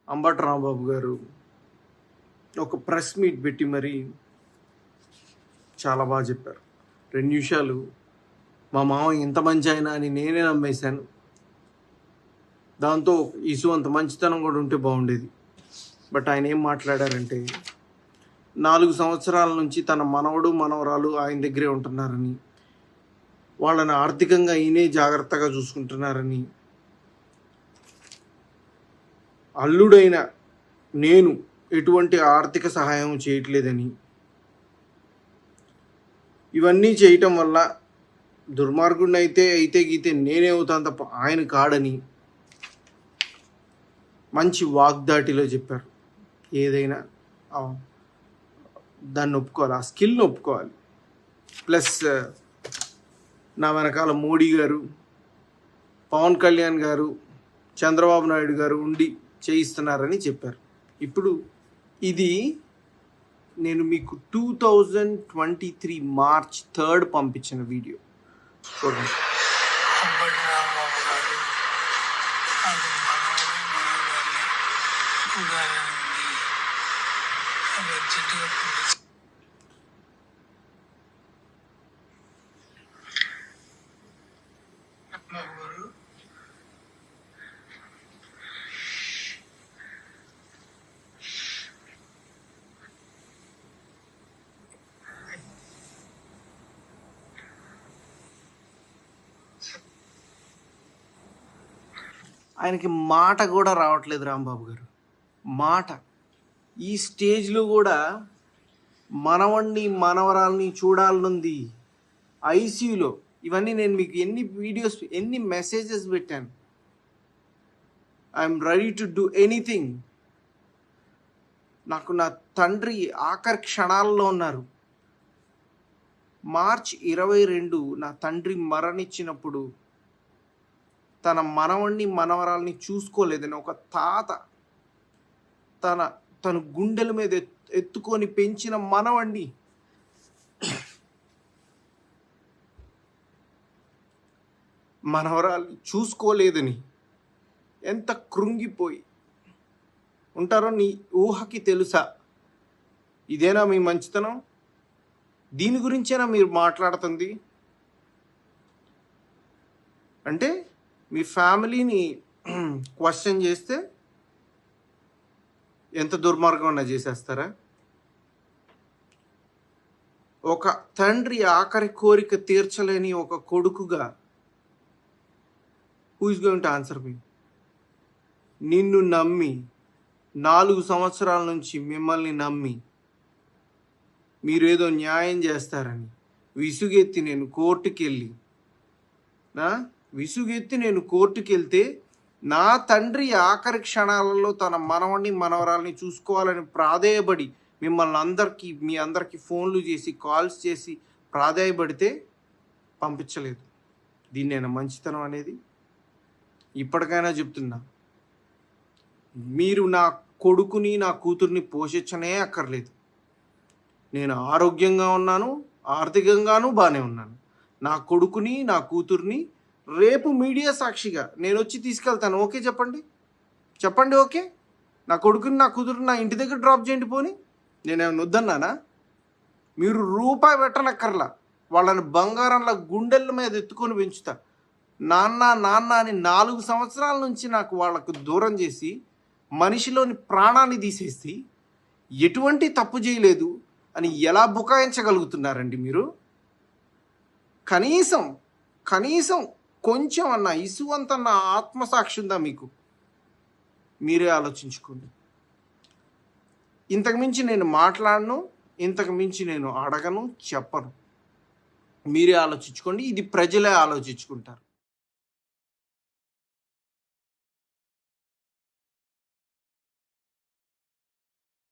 అంబటి రాంబాబు గారు ఒక press meet పెట్టి మరి చాలా బాగా చెప్పారు. 2 నిమిషాలు మా మామ ఇంత మంచి ఆయన అని నేనే నమ్మేశాను. దాంతో ఇసు అంత మంచితనం కూడా ఉంటే బాగుండేది. బట్ ఆయన ఏం మాట్లాడారంటే 4 సంవత్సరాల నుంచి తన మనవడు మనవరాలు ఆయన దగ్గరే ఉంటున్నారని, వాళ్ళని ఆర్థికంగా ఈయనే జాగ్రత్తగా చూసుకుంటున్నారని, అల్లుడైన నేను ఎటువంటి ఆర్థిక సహాయం చేయట్లేదని, ఇవన్నీ చేయటం వల్ల దుర్మార్గుడిని అయితే గీతే నేనే అవుతాను తప్ప ఆయన కాడని మంచి వాగ్దాటిలో చెప్పారు. ఏదైనా దాన్ని ఒప్పుకోవాలి, ఆ స్కిల్ని ఒప్పుకోవాలి. ప్లస్ నా వెనకాల మోడీ గారు, పవన్ కళ్యాణ్ గారు, చంద్రబాబు నాయుడు గారు ఉండి చేయిస్తున్నారని చెప్పారు. ఇప్పుడు ఇది నేను మీకు 2023 మార్చ్ 3 పంపించిన వీడియో చూడండి. ఆయనకి మాట కూడా రావట్లేదు రాంబాబు గారు, మాట. ఈ స్టేజ్లో కూడా మనవణ్ణి మనవరాల్ని చూడాలనుంది ఐసీయూలో. ఇవన్నీ నేను మీకు ఎన్ని వీడియోస్, ఎన్ని మెసేజెస్ పెట్టాను. I'm ready to do anything. నాకు నా తండ్రి ఆఖరి క్షణాల్లో ఉన్నారు. మార్చ్ 22 నా తండ్రి మరణించినప్పుడు తన మనవణ్ణి మనవరాల్ని చూసుకోలేదని ఒక తాత తన గుండెల మీద ఎత్తుకొని పెంచిన మనవణ్ణి మనవరాల్ని చూసుకోలేదని ఎంత కృంగిపోయి ఉంటారో నీ ఊహకి తెలుసా? ఇదేనా మీ మంచితనం? దీని గురించేనా మీరు మాట్లాడుతుంది? అంటే మీ ఫ్యామిలీని క్వశ్చన్ చేస్తే ఎంత దుర్మార్గం అన్నా చేసేస్తారా? ఒక తండ్రి ఆఖరి కోరిక తీర్చలేని ఒక కొడుకుగా who is going to answer me? నిన్ను నమ్మి 4 సంవత్సరాల నుంచి మిమ్మల్ని నమ్మి మీరేదో న్యాయం చేస్తారని విసుగెత్తి నేను కోర్టుకి వెళ్తే నా తండ్రి ఆఖరి క్షణాలలో తన మనవణ్ణి మనవరాల్ని చూసుకోవాలని ప్రాధేయపడి మీ అందరికీ ఫోన్లు చేసి కాల్స్ చేసి ప్రాధేయపడితే పంపించలేదు. దీన్నేనా మంచితనం అనేది? ఇప్పటికైనా చెప్తున్నా, మీరు నా కొడుకుని నా కూతుర్ని పోషించనే అక్కర్లేదు. నేను ఆరోగ్యంగా ఉన్నాను, ఆర్థికంగానూ బాగానే ఉన్నాను. నా కొడుకుని నా కూతుర్ని రేపు మీడియా సాక్షిగా నేను వచ్చి తీసుకెళ్తాను. ఓకే చెప్పండి ఓకే. నా కొడుకుని నా కూతురుని నా ఇంటి దగ్గర డ్రాప్ చేయండి. పోని నేనేమైనా వద్దన్నానా? మీరు రూపాయి పెట్టనక్కర్లా, వాళ్ళని బంగారంలో గుండెల మీద ఎత్తుకొని పెంచుతా. నాన్న అని 4 సంవత్సరాల నుంచి నాకు వాళ్ళకు దూరం చేసి మనిషిలోని ప్రాణాన్ని తీసేసి ఎటువంటి తప్పు చేయలేదు అని ఎలా బుకాయించగలుగుతున్నారండి మీరు? కనీసం కొంచెం అన్న ఇసువంతన్న ఆత్మసాక్షి ఉందా మీకు? మీరే ఆలోచించుకోండి. ఇంతకుమించి నేను మాట్లాడను, ఇంతకుమించి నేను అడగను, చెప్పను. మీరే ఆలోచించుకోండి. ఇది ప్రజలే ఆలోచించుకుంటారు.